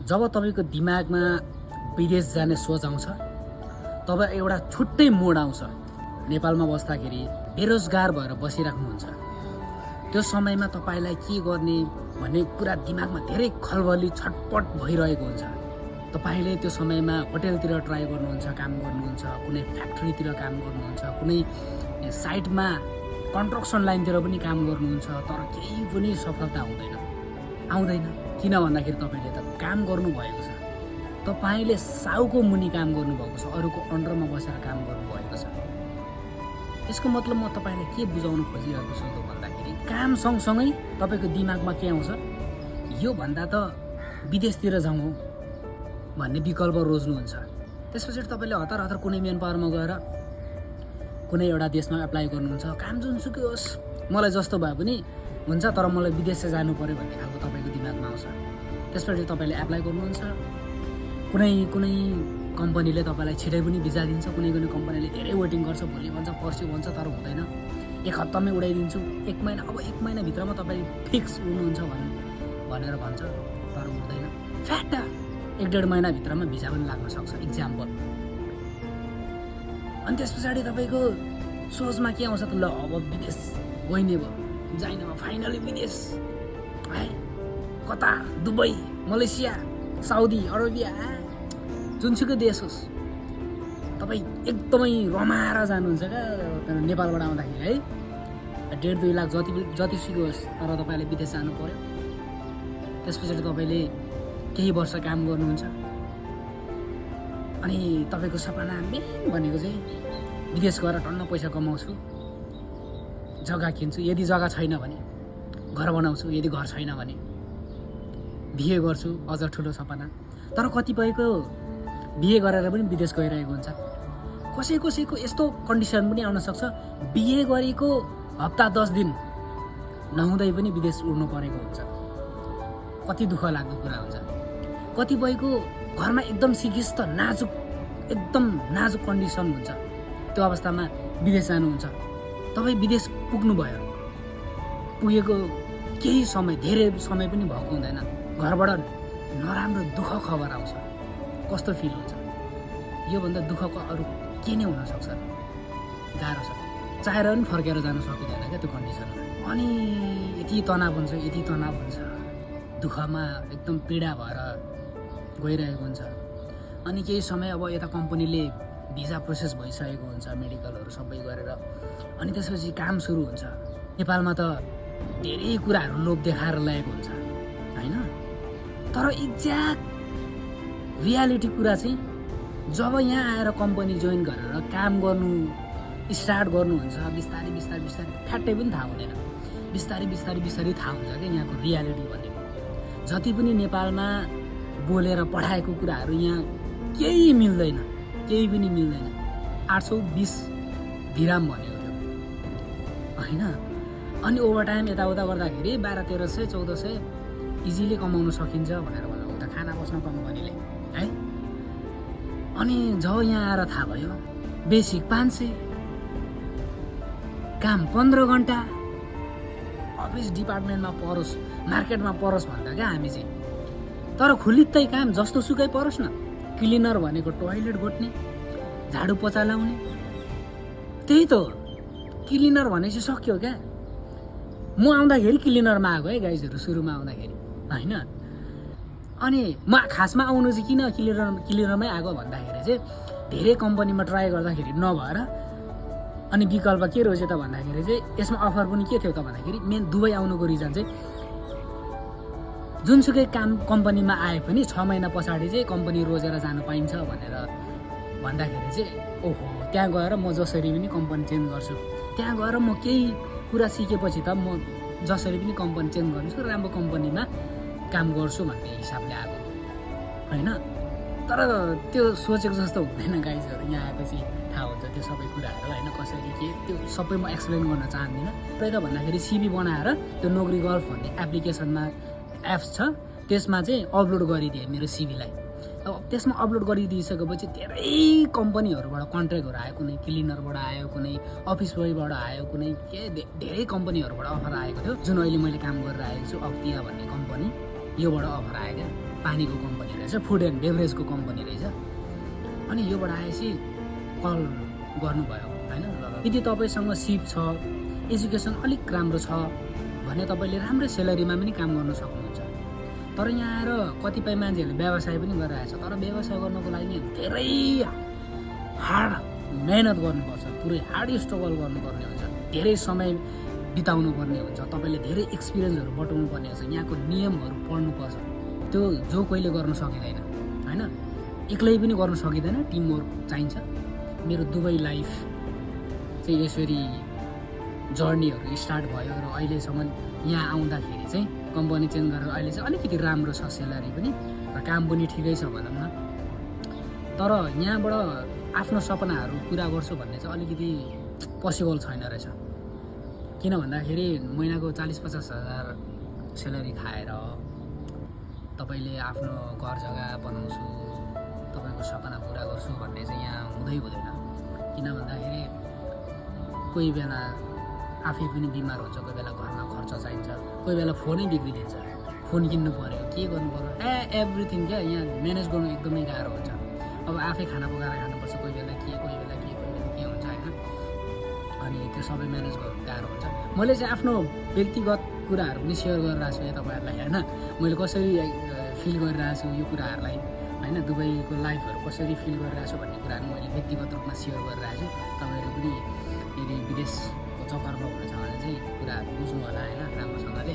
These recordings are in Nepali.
जब तपाईँको दिमागमा विदेश जाने सोच आउँछ तब एउटा छुट्टै मोड आउँछ। नेपालमा बस्दाखेरि बेरोजगार भएर बसिराख्नुहुन्छ, त्यो समयमा तपाईँलाई के गर्ने भन्ने कुरा दिमागमा धेरै खलबली छटपट भइरहेको हुन्छ। तपाईँले त्यो समयमा होटेलतिर ट्राई गर्नुहुन्छ, काम गर्नुहुन्छ, कुनै फ्याक्ट्रीतिर काम गर्नुहुन्छ, कुनै साइटमा कन्स्ट्रक्सन लाइनतिर पनि काम गर्नुहुन्छ, तर केही पनि सफलता आउँदैन। किन भन्दाखेरि तपाईँले त काम गर्नुभएको छ, तपाईँले साउको मुनि काम गर्नुभएको छ, अरूको अन्डरमा बसेर काम गर्नुभएको छ। यसको मतलब म तपाईँलाई के बुझाउन खोजिरहेको छु त भन्दाखेरि काम सँगसँगै तपाईँको दिमागमा के आउँछ, यो भन्दा त विदेशतिर जाउँ हो भन्ने विकल्प रोज्नुहुन्छ। त्यस पछाडि तपाईँले हतार हतार कुनै मेन पावरमा गएर कुनै एउटा देशमा एप्लाई गर्नुहुन्छ। काम जुनसुकै होस्, मलाई जस्तो भए पनि हुन्छ, तर मलाई विदेश चाहिँ जानु पऱ्यो भन्ने खालको तपाईँको दिमागमा आउँछ। त्यसपछि तपाईँले एप्लाई गर्नुहुन्छ। कुनै कम्पनीले तपाईँलाई छिटै पनि भिजा दिन्छ, कुनै कम्पनीले धेरै वेटिङ गर्छ, भोलि भन्छ पर्सि भन्छ, तर हुँदैन। एक हप्तामै उडाइदिन्छु, एक महिनाभित्रमा तपाईँ फिक्स उड्नुहुन्छ भनेर भन्छ, तर उड्दैन। फ्याट 1-1.5 महिनाभित्रमा भिजा पनि लाग्न सक्छ, इक्जाम्पल। अनि त्यस पछाडि तपाईँको सोचमा के आउँछ त, ल अब विदेश गइने भयो, जाइन भयो, फाइनली विदेश है, Qatar, Dubai, Malaysia, Saudi Arabia, जुनसुकै देश होस्, तपाईँ एकदमै रमाएर जानुहुन्छ क्या नेपालबाट आउँदाखेरि है। 1.5-2 लाख जतिसुकै होस्, तर तपाईँले विदेश जानु पर्यो। त्यस पछाडि तपाईँले केही वर्ष काम गर्नुहुन्छ अनि तपाईँको सपना मेन भनेको चाहिँ विदेश गएर टन्न पैसा कमाउँछु, जग्गा किन्छु, यदि जग्गा छैन भने घर बनाउँछु, यदि घर छैन भने बिहे गर्छु, अझ ठुलो सपना। तर कतिपयको बिहे गरेर पनि विदेश गइरहेको हुन्छ। कसैको यस्तो कन्डिसन पनि आउन सक्छ, बिहे गरेको हप्ता 10 दिन नहुँदै पनि विदेश उड्नु परेको हुन्छ। कति दुःख लाग्दो कुरा हुन्छ। कतिपयको घरमा एकदम सिकिस्त एकदम नाजुक कन्डिसन हुन्छ, त्यो अवस्थामा विदेश जानुहुन्छ। तपाईँ विदेश पुगेको केही समय, धेरै समय पनि भएको हुँदैन, घरबाट नराम्रो दुःख खबर आउँछ। कस्तो फिल हुन्छ? योभन्दा दुःखको अरू के नै हुनसक्छ? गाह्रो छ, चाहेर पनि फर्केर जानु सकिँदैन क्या त्यो कन्डिसनमा। अनि यति तनाव हुन्छ, दुःखमा एकदम पीडा भएर गइरहेको हुन्छ। अनि केही समय अब यता कम्पनीले भिजा प्रोसेस भइसकेको हुन्छ, मेडिकलहरू सबै गरेर, अनि त्यसपछि काम सुरु हुन्छ। नेपालमा त धेरै कुराहरू लोभ देखाएर ल्याएको हुन्छ होइन, तर एक्ज्याक्ट रियालिटी कुरा चाहिँ जब यहाँ आएर कम्पनी जोइन गरेर काम गर्नु स्टार्ट गर्नुहुन्छ, बिस्तारै फ्याट्टै पनि थाहा हुँदैन, बिस्तारै थाहा हुन्छ क्या यहाँको रियालिटी भनेको। जति पनि नेपालमा बोलेर पढाएको कुराहरू यहाँ केही पनि मिल्दैन। 820 दिराम भनेको थियो होइन। अनि ओभरटाइम यताउता गर्दाखेरि 1200-1300 1400 इजिली कमाउन सकिन्छ भनेर भन्नु त खाना बस्न कम्पनीले है। अनि जब यहाँ आएर थाहा भयो बेसिक 500, काम 15 घन्टा, अफिस डिपार्टमेन्टमा परोस्, मार्केटमा परोस् भन्दा क्या हामी चाहिँ। तर खुलित्तै काम जस्तो सुकै परोस् न, क्लिनर भनेको टोयलेट गोट्ने, झाडु पोचा लाउने, त्यही त क्लिनर भनेपछि सक्यो क्या। म आउँदाखेरि क्लिनरमा आएको है गाइजहरू, सुरुमा आउँदाखेरि होइन। अनि म खासमा आउनु चाहिँ किन क्लिनरमै आएको भन्दाखेरि चाहिँ धेरै कम्पनीमा ट्राई गर्दाखेरि नभएर, अनि विकल्प के रहेछ त भन्दाखेरि चाहिँ यसमा अफर पनि के थियो त भन्दाखेरि मेन दुबई आउनुको रिजन चाहिँ जुनसुकै कम्पनीमा आए पनि 6 महिना पछाडि चाहिँ कम्पनी रोजेर जानु पाइन्छ भनेर भन्दाखेरि चाहिँ ओहो, त्यहाँ गएर म जसरी पनि कम्पनी चेन्ज गर्छु, त्यहाँ गएर म केही कुरा सिकेपछि त म जसरी पनि कम्पनी चेन्ज गर्छु, राम्रो कम्पनीमा काम गर्छु भन्ने हिसाबले आएको होइन। तर त्यो सोचेको जस्तो हुँदैन गाइजहरू, यहाँ आएपछि थाहा हुन्छ त्यो सबै कुराहरू होइन, कसरी के, त्यो सबै म एक्सप्लेन गर्न चाहदिनँ। त्यही त भन्दाखेरि सिभी बनाएर त्यो नोकरी गल्फ भन्ने एप्लिकेसनमा एप्स छ, त्यसमा चाहिँ अपलोड गरिदिएँ मेरो सिभीलाई। अब त्यसमा अपलोड गरिदिइसकेपछि धेरै कम्पनीहरूबाट कन्ट्र्याक्टहरू आयो, कुनै क्लिनरबाट आयो, कुनै अफिस बोयबाट आयो, कुनै के धेरै कम्पनीहरूबाट अफर आएको थियो। जुन अहिले मैले काम गरेर आएको छु अक्तिया भन्ने कम्पनी, योबाट अफर आयो क्या, पानीको कम्पनी रहेछ। रहेछ, फुड एन्ड बेभरेजको कम्पनी रहेछ। अनि योबाट आएपछि कल गर्नुभयो होइन। यदि तपाईँसँग सिप छ, एजुकेसन अलिक राम्रो छ भने तपाईँले राम्रै सेलेरीमा पनि काम गर्न सक्नुहुन्छ। तर यहाँ आएर कतिपय मान्छेहरूले व्यवसाय पनि गरिरहेछ, तर व्यवसाय गर्नको लागि धेरै हार्ड मेहनत गर्नुपर्छ, पुरै हार्ड स्ट्रगल गर्नुपर्ने हुन्छ, धेरै समय बिताउनु पर्ने हुन्छ, तपाईँले धेरै एक्सपिरियन्सहरू बटाउनु पर्ने हुन्छ, यहाँको नियमहरू पढ्नुपर्छ। त्यो जो कोहीले गर्न सकिँदैन होइन, एक्लै पनि गर्न सकिँदैन, टिमवर्क चाहिन्छ। मेरो दुबई लाइफ चाहिँ यसरी जर्नीहरू स्टार्ट भयो र अहिलेसम्म यहाँ आउँदाखेरि चाहिँ कम्पनी चेन्ज गरेर अहिले चाहिँ अलिकति राम्रो छ सेलरी पनि र काम पनि ठिकै छ भनौँ न। तर यहाँबाट आफ्नो सपनाहरू पुरा गर्छु भन्ने चाहिँ अलिकति पोसिबल छैन रहेछ। किन भन्दाखेरि महिनाको 40-50 हजार सेलरी खाएर तपाईँले आफ्नो घर जग्गा बनाउँछु, तपाईँको सपना पुरा गर्छु भन्ने चाहिँ यहाँ हुँदैन। किन भन्दाखेरि कोही बेला आफै पनि बिमार हुन्छ, कोही बेला घरमा खर्च चाहिन्छ, कोही बेला फोनै बिग्रिदिन्छ, फोन किन्नु पऱ्यो, के गर्नु पऱ्यो, एभ्रिथिङ क्या यहाँ म्यानेज गर्नु एकदमै गाह्रो हुन्छ। अब आफै खाना पकाएर खानुपर्छ, कोही बेला के हुन्छ होइन। अनि त्यो सबै म्यानेज गर्नु गाह्रो हुन्छ। मैले चाहिँ आफ्नो व्यक्तिगत कुराहरू पनि सेयर गरिरहेको छु तपाईँहरूलाई होइन, मैले कसरी फिल गरिरहेको छु यो कुराहरूलाई होइन, दुबईको लाइफहरू कसरी फिल गरिरहेको छु भन्ने कुराहरू मैले व्यक्तिगत रूपमा सेयर गरिरहेको छु। तपाईँहरू पनि यदि विदेशको चक्करमा हुनुहुन्छ भने चाहिँ कुराहरू बुझ्नु होला होइन, राम्रोसँगले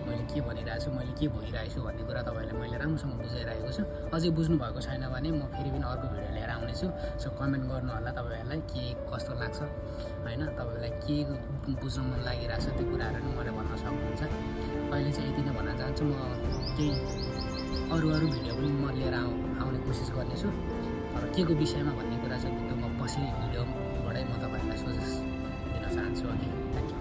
मैले के भनिरहेको छु, मैले के भइरहेको छु भन्ने कुरा तपाईँलाई मैले राम्रोसँग बुझाइरहेको छु। अझै बुझ्नु भएको छैन भने म फेरि पनि अर्को भिडियो लिएर आउनेछु। सो कमेन्ट गर्नु होला तपाईँहरूलाई के कस्तो लाग्छ होइन, तपाईँलाई के बुझ्नु मन लागिरहेको छ त्यो कुराहरू पनि मलाई भन्न सक्नुहुन्छ। अहिले चाहिँ यति नै भन्न चाहन्छु। म केही अरू भिडियो पनि म लिएर आउने कोसिस गर्नेछु, तर के को विषयमा भन्ने कुरा चाहिँ म पछि भिडियोबाटै म तपाईँहरूलाई सजेस्ट दिन चाहन्छु। Okay, thank you.